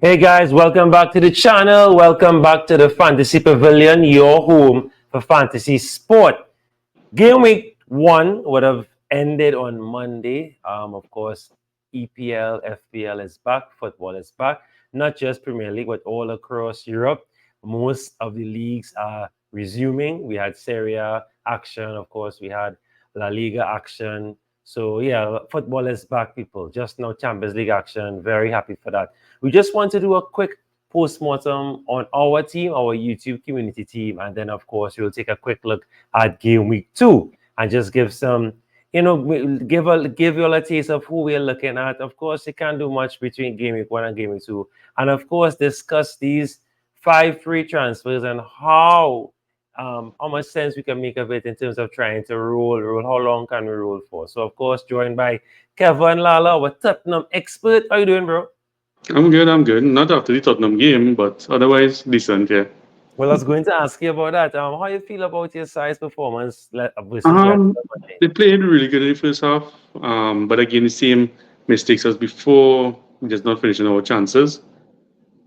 Hey guys, welcome back to the channel. Welcome back to the Fantasy Pavilion, your home for fantasy sport. Game week 1 would have ended on Monday. Of course, EPL, FPL is back, football is back. Not just Premier League, but all across Europe. Most of the leagues are resuming. We had Serie A action, of course, we had La Liga action. So yeah, football is back, people. Just now, Champions League action. Very happy for that. We just want to do a quick post-mortem on our team, our YouTube community team, and then of course we'll take a quick look at game week 2 and just give some, give you all a taste of who we're looking at. Of course, you can't do much between game week 1 and game week 2, and of course discuss these 5 free transfers and how much sense we can make of it in terms of trying to roll. How long can we roll for? So of course, joined by Kevan Lala, our Tottenham expert. How you doing, bro? I'm good. Not after the Tottenham game, but otherwise decent, yeah. Well, I was going to ask you about that. How you feel about your size performance versus Um, Monday? they played really good in the first half. But again, the same mistakes as before, just not finishing our chances.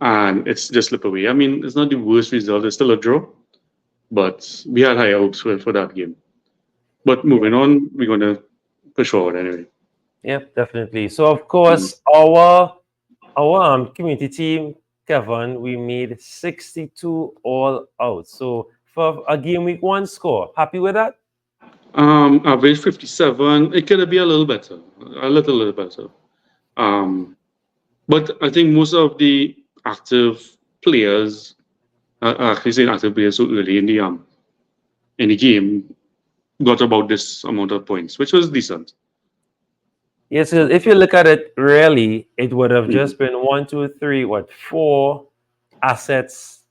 And it's just slip away. I mean, it's not the worst result, it's still a draw. But we had higher hopes for that game. But moving on, we're gonna push forward anyway. Yeah, definitely. So of course, our community team, Kevin, we made 62 all out. So for a game week 1 score, happy with that? Average 57. It could be a little better. A little better. But I think most of the active players actually saying active players so early in the game got about this amount of points, which was decent. Yes, if you look at it, really, it would have Mhm. just been 1, 2, 3, 4 assets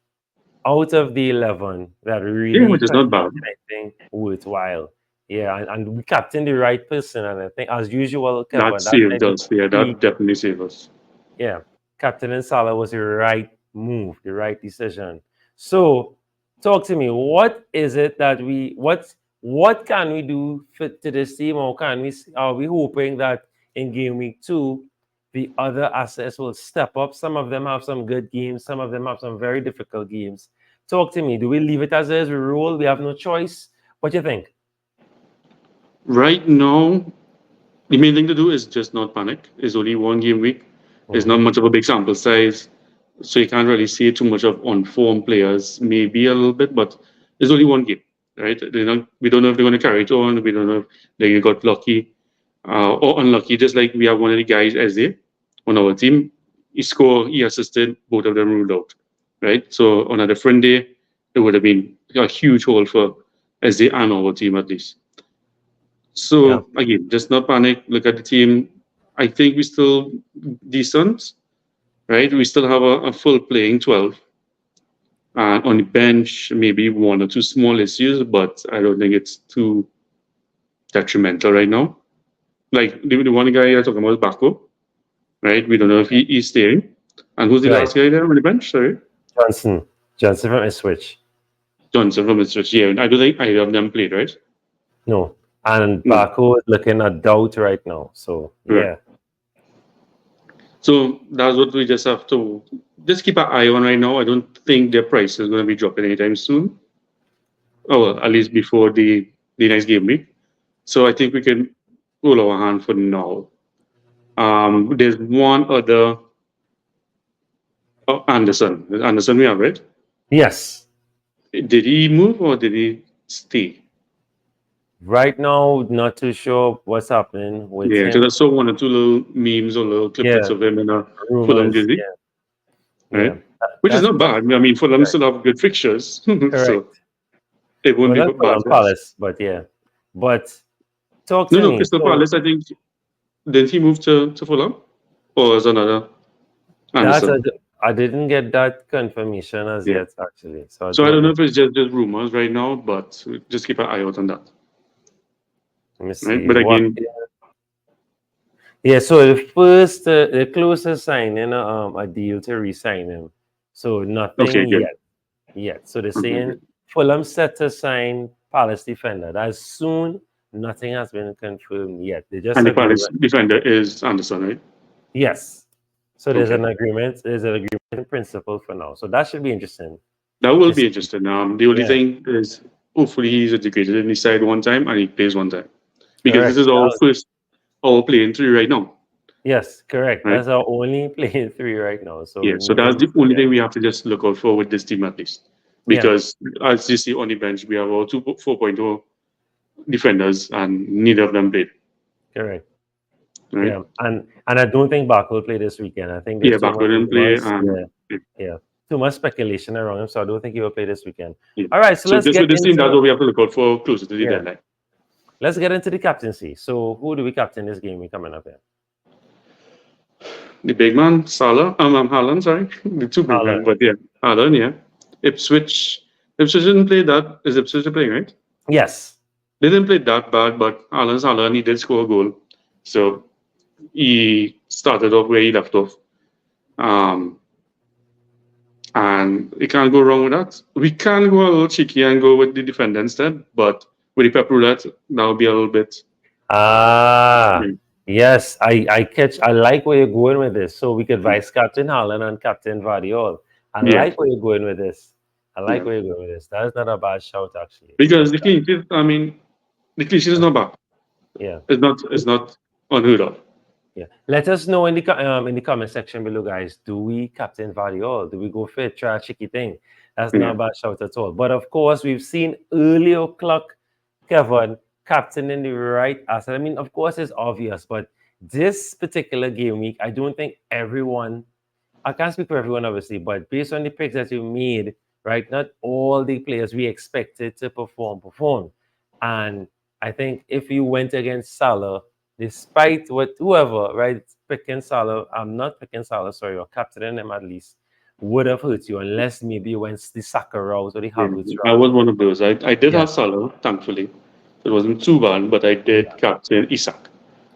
out of the 11 that Yeah, really which is not bad. contributed anything worthwhile. Yeah, and we captained the right person, and I think as usual, That Kevin, that saved night us. Yeah, that definitely saved us. yeah, Captain and Salah was the right move, the right decision. So, talk to me. What is it that what can we do fit to this team, or are we hoping that in game week 2 the other assets will step up? Some of them have some good games, some of them have some very difficult games. Talk to me. Do we leave it as is? We roll. We have no choice. What do you think? Right now, the main thing to do is just not panic. It's only one game week. It's not Mm-hmm. much of a big sample size, so you can't really see too much of on-form players. Maybe a little bit, but it's only one game, right? We don't know if they're going to carry it on. We don't know if they got lucky or unlucky. Just like we have one of the guys, Eze, on our team. He scored, he assisted, both of them ruled out, right? So on a different day, it would have been a huge hole for Eze and our team at least. Yeah. So again, just not panic. Look at the team. I think we still decent, right? We still have a full playing 12. And on the bench, maybe one or two small issues, but I don't think it's too detrimental right now. Like the one guy you're talking about is Baco, right? We don't know if he's staying. And who's the Right. last guy there on the bench? Sorry. Johnson. Johnson from Ipswich. Johnson from Ipswich. Yeah, I don't think either of them played, right? No. And No. Baku is looking at doubt right now. So Correct. yeah. So that's what we just have to just keep an eye on right now. I don't think their price is going to be dropping anytime soon. Oh, well, at least before the next game week. So I think we can roll our hand for now. There's one other Anderson. Anderson, we have it. Yes. Did he move or did he stay? Right now, not too sure what's happening with Yeah, because him. I saw one or two little memes or little clippets Yeah. of him in a Fulham Rumors. jersey, Yeah. Yeah. right? Which is not That's bad. I mean, Fulham correct. still have good fixtures, so Correct. it won't Well, be not bad Fulham for us. Palace, but yeah. But talk No, to no, me. Crystal So Palace. I think did he move to Fulham or is another that's Anderson? I didn't get that confirmation as Yeah. yet, actually. So I So I don't don't know know. if it's just rumors right now, but just keep an eye out on that, Let me right? see But what. again, Yeah, so the closest signing a deal to re-sign him. So okay, nothing good. yet. So they're Okay, saying good. Fulham set to sign Palace defender. As soon, nothing has been confirmed yet. They just And the agreed. Palace defender is Anderson, right? Yes. So there's Okay. an agreement. There's an agreement in principle for now. So that should be interesting. That will This, be interesting. The only yeah, thing is, hopefully, he's educated in his side one time and he plays one time, because this correct. is our playing three right now, Yes, correct. right? That's our only playing three right now. So Yeah. we So need to that's make the sure, only yeah, thing we have to just look out for with this team at least, yeah, because as you see on the bench, we have our 4.0 defenders and neither of them played, correct. right? Yeah, and I don't think Bach will play this weekend. I think there's Yeah, too back much didn't play, rumors. and Yeah, yeah, too much speculation around him. So I don't think he will play this weekend. yeah. All right, so So let's just with get this team, that's into what we have to look out for closer to the yeah, deadline. let's get into the captaincy. So who do we captain this game we coming up here? The big man, Salah, Haaland, sorry, the two big men, Haaland. but yeah, Haaland, yeah. Ipswich, Ipswich didn't play that. Is Ipswich playing, right? Yes. They didn't play that bad, but Haaland's Haaland, he did score a goal. So he started off where he left off. Um, and we can't go wrong with that. We can go a little cheeky and go with the defender instead, but with the pep roulette, that would be a little bit. Ah, mm, yes. I catch. I like where you're going with this. So we could vice captain Haaland and captain Vardiol. I Yeah, like where you're going with this. I like yeah. where you're going with this. That is not a bad shout, actually. Because That's the clean sheet, I mean, the clean sheet is not bad. yeah. It's not unheard of. Yeah. Let us know in the comment section below, guys. Do we captain Variol? Do we go for a try a tricky thing? That's not Yeah. a bad shout at all. But of course, we've seen early o'clock Kevin captaining the right asset. I mean, of course, it's obvious, but this particular game week, I don't think everyone. I can't speak for everyone, obviously, but based on the picks that you made, right? Not all the players we expected to perform. And I think if you went against Salah, despite what whoever, right, picking Salah, I'm not picking Salah, sorry, or captaining him at least, would have hurt you unless maybe you went the Saka route or the Yeah, Havertz I route. was one of those. I did Yeah, have Salah, thankfully. It wasn't too bad, but I did yeah, captain Isak.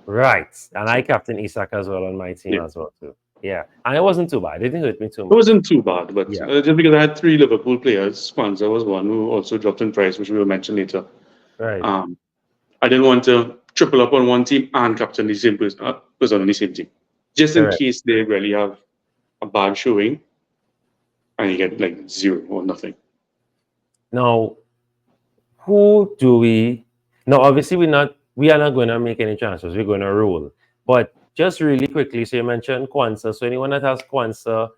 right. And I So captain Isak as well on my team yeah, as well too. Yeah, and it wasn't too bad. It didn't hurt me too it much. wasn't too bad, but Yeah, just because I had three Liverpool players, Kwanzaa was one who also dropped in price, which we will mention later. right, Um, I didn't want to triple up on one team and captain the same person on the same team, just in correct. case they really have a bad showing and you get like zero or nothing. Now, who do we now? Obviously we are not going to make any transfers, we're going to roll, but just really quickly, so you mentioned Kwanzaa. So anyone that has Kwanzaa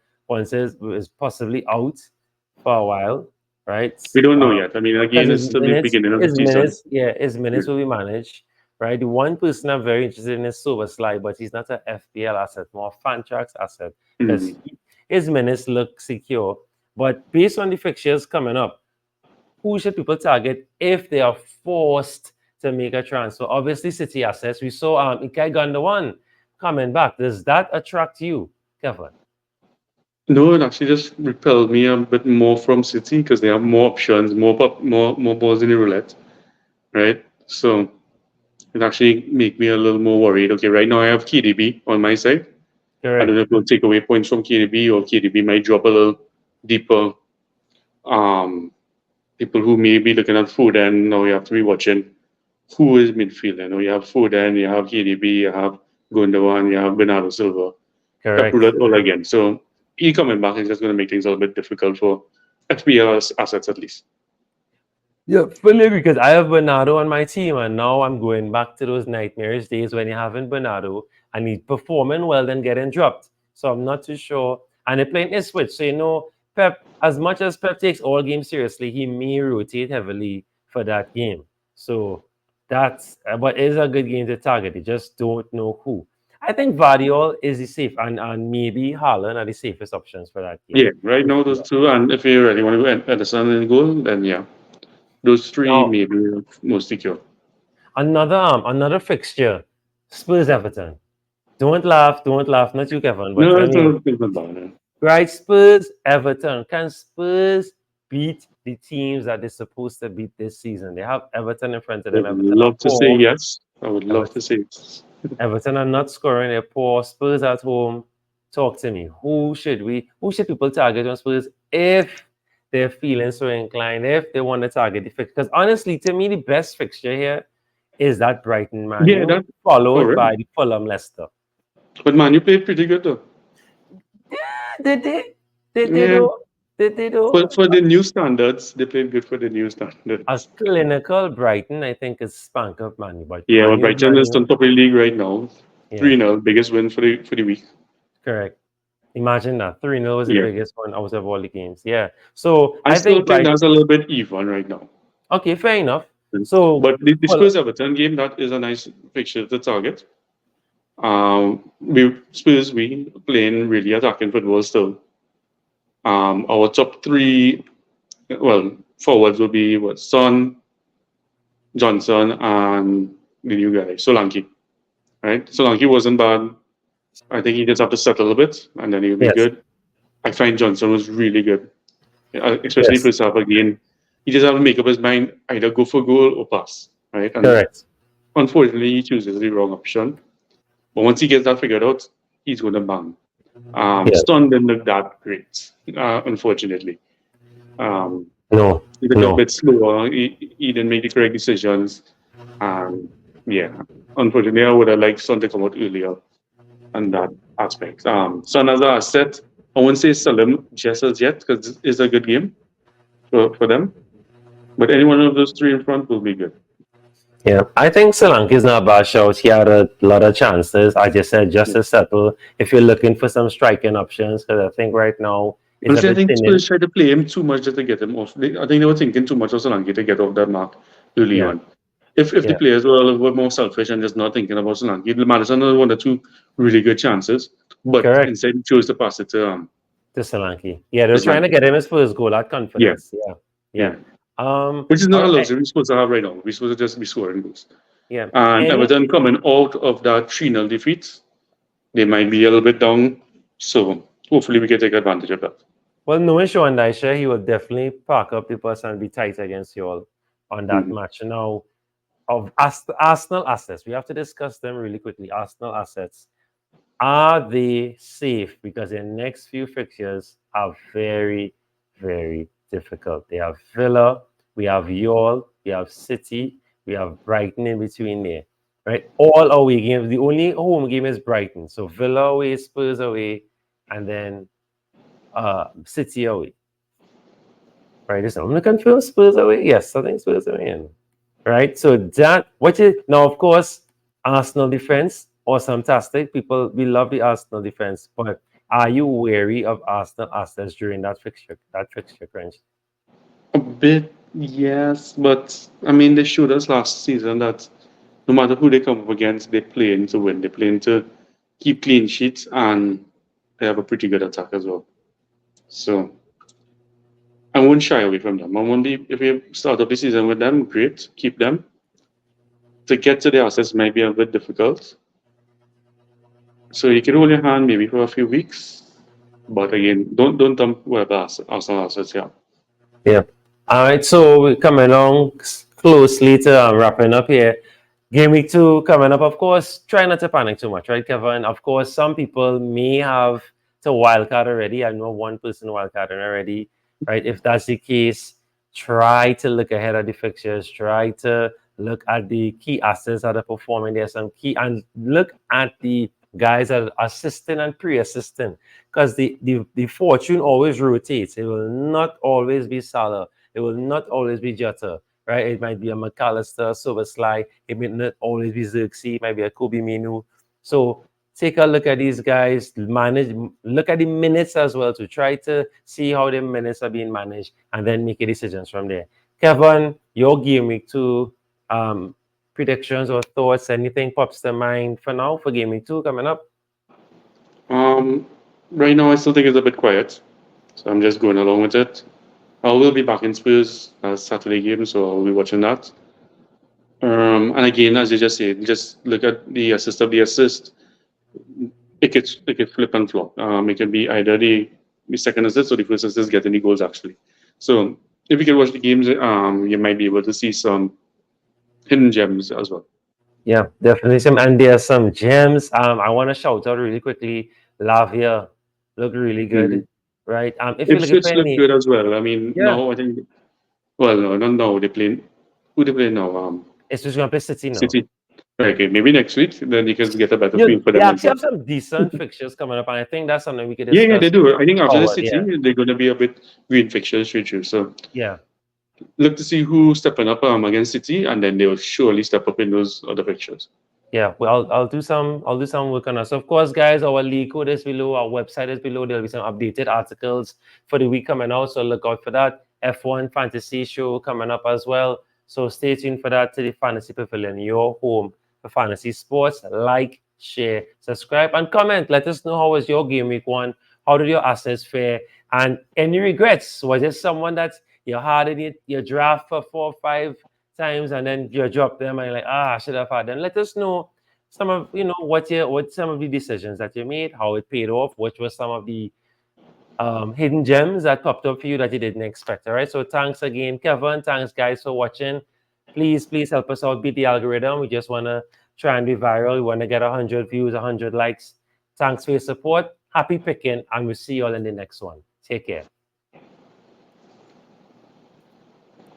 is possibly out for a while, right? We don't know um yet. I mean, because again, it's still the beginning of the season. his minutes will be managed, right? The one person I'm very interested in is Silver Slide, but he's not an FPL asset, more Fantrax asset, because Mm. his minutes look secure. But based on the fixtures coming up, who should people target if they are forced to make a transfer? Obviously, City assets. We saw Kevan and I coming back. Does that attract you, Kevin? No, it actually just repelled me a bit more from City because they have more options, more balls in the roulette, right? So it actually make me a little more worried. Okay, right now I have KDB on my side. I don't Correct. know if we'll take away points from KDB or KDB might drop a little deeper. Um, People who may be looking at Foden, now you have to be watching who is midfield. You know, you have Foden, you have KDB, you have Gundogan, you have Bernardo Silva. Pep Correct. roulette all again. So he coming back is just going to make things a little bit difficult for FPL assets at least. Yeah, fully agree. Because I have Bernardo on my team, and now I'm going back to those nightmarish days when you're having Bernardo and he's performing well, then getting dropped. So I'm not too sure. And they're playing a switch. So, Pep, as much as Pep takes all games seriously, he may rotate heavily for that game. So but it is a good game to target. You just don't know who. I think Vardiol is the safe, and maybe Haaland are the safest options for that game. Yeah, right now those two, and if you really want to go Edison in goal, then yeah, those three Now, maybe most secure. another fixture, Spurs Everton. Don't laugh, not you, Kevin, but No, I mean, it's not bad. right? Spurs Everton. Can Spurs beat the teams that they're supposed to beat this season? They have Everton in front of I them. would Everton are love to say poor. yes. I would love to Everton, say yes. Everton are not scoring. They're poor. Spurs at home. Talk to me. Who should people target on Spurs if they're feeling so inclined? If they want to target the fixture? Because honestly, to me, the best fixture here is that Brighton Yeah, Manu, that's followed correct. by the Fulham Leicester. But man, you played pretty good though. Did they? Did they Yeah, do? Did they do? for the new standards, they played good for the new A standards. clinical Brighton, I think, is spank up Manu, but Yeah, well, Manu's Brighton is Manu. on top of the league right now. Yeah, 3-0, biggest win for the week. correct. Imagine that 3-0 was the Yeah. biggest one out of all the games. Yeah. So I I still think think Brighton. that's a little bit even right now. Okay, fair enough. So, But the well, Spurs Everton game, that is a nice fixture to target. We playing really attacking football still. Our top three, well, forwards will be what Son, Johnson, and the new guy Solanke. Right, Solanke wasn't bad. I think he just have to settle a bit, and then he'll be yes, good. I find Johnson was really good, especially yes, first half again. He just have to make up his mind either go for goal or pass. Right, and correct. unfortunately, he chooses the wrong option. But once he gets that figured out, he's going to bang. Yes. Stun didn't look that great, unfortunately. Um, No, he looked a no. bit slower. He didn't make the correct decisions. And yeah, unfortunately, I would have liked Son to come out earlier on that aspect. Son as an asset, I won't say sell him just as yet because it's a good game for them. But any one of those three in front will be good. Yeah, I think Solanke is not a bad shout. He had a lot of chances. I just said just Yeah. to settle. If you're looking for some striking options, because I think right now is a Honestly, I bit think thinning. Spurs tried to play him too much just to get him off. I think they were thinking too much of Solanke to get off that mark early Yeah, on. If the yeah, players were a little bit more selfish and just not thinking about Solanke, Madison had one or two really good chances, but correct. instead he chose to pass it To Solanke. Yeah, they're to trying to Solanke. get him his first goal at Yeah, confidence. Yeah, yeah. yeah. Which is All not a right. luxury we're supposed to have right now. We're supposed to just be scoring goals. Yeah. And Any Everton coming out of that 3-0 defeat, they might be a little bit down. So hopefully we can take advantage of that. well, knowing Sean Dyche, he will definitely pack up the bus and be tight against you all on that Mhm. match. Now, of Arsenal assets, we have to discuss them really quickly. Arsenal assets. Are they safe? Because their next few fixtures are very, very difficult. They have Villa, we have Yall, we have City, we have Brighton in between there. Right? All away games. The only home game is Brighton. So Villa away, Spurs away, and then City away. Right? Listen, I'm looking for Spurs away. Yes, I think Spurs away. Right? So that what is now, of course, Arsenal defense, awesome, fantastic. People we love the Arsenal defense, but are you wary of Arsenal assets during that fixture crunch? A bit, yes, but I mean, they showed us last season that no matter who they come up against, they're playing to win. They're playing to keep clean sheets, and they have a pretty good attack as well. So I won't shy away from them. I won't be if we start off the season with them, great, keep them. To get to the assets might be a bit difficult. So you can hold your hand maybe for a few weeks, but again, don't dump whatever Arsenal assets. Yeah. Yeah. All right. So we're coming along closely to wrapping up here. Game week two coming up. Of course, try not to panic too much, right, Kevin? Of course, some people may have to wildcard already. I know one person wildcarding already, right? If that's the case, try to look ahead at the fixtures. Try to look at the key assets that are performing. There's some key and look at the guys that are assisting and pre-assisting because the fortune always rotates. It will not always be Salah. It will not always be Jota, right? It might be a McAllister, Silver It may not always be Xerxes. It might be a Kobe Minu. So take a look at these guys, look at the minutes as well to try to see how the minutes are being managed and then make a decisions from there. Kevin, your game week two predictions or thoughts, anything pops to mind for now for game week two coming up? Um, right now I still think it's a bit quiet, so I'm just going along with it. I will be back in Spurs Saturday game, so I'll be watching that. And again, as you just said, just look at the assist of the assist. It could flip and flop. It can be either the second assist or the first assist getting the goals actually. So if you can watch the games, you might be able to see some hidden gems as well. Yeah, definitely some, and there's some gems. I want to shout out really quickly. Lavia look really Mm-hmm. good, right? If you're looking for Ipswich look any, good as well. I mean, yeah, now I think, well, no, not now. They play, who they play now? it's just gonna play City now. City. Okay, maybe next week, then you can get a better feel for They them as actually well. have some decent fixtures coming up, and I think that's something we could Yeah, they discuss do. I think after the forward. City, Yeah, they're going to be a bit green fixtures for you. So yeah. look to see who's stepping up against City, and then they'll surely step up in those other fixtures. Yeah, well, I'll do some work on us. Of course, guys, our league code is below, our website is below. There'll be some updated articles for the week coming out, so look out for that. F1 Fantasy Show coming up as well. So stay tuned for that to the Fantasy Pavilion, your home for fantasy sports. Like, share, subscribe, and comment. Let us know how was your game week one. How did your assets fare? And any regrets? Was it someone that you had in your draft for 4 or 5 times and then you drop them and you're like, I should have had them. Let us know some of what some of the decisions that you made, how it paid off, which were some of the hidden gems that popped up for you that you didn't expect. All right. So thanks again, Kevin. Thanks guys for watching. Please help us out, beat the algorithm. We just wanna try and be viral. We want to get 100 views, 100 likes. Thanks for your support. Happy picking, and we'll see you all in the next one. Take care.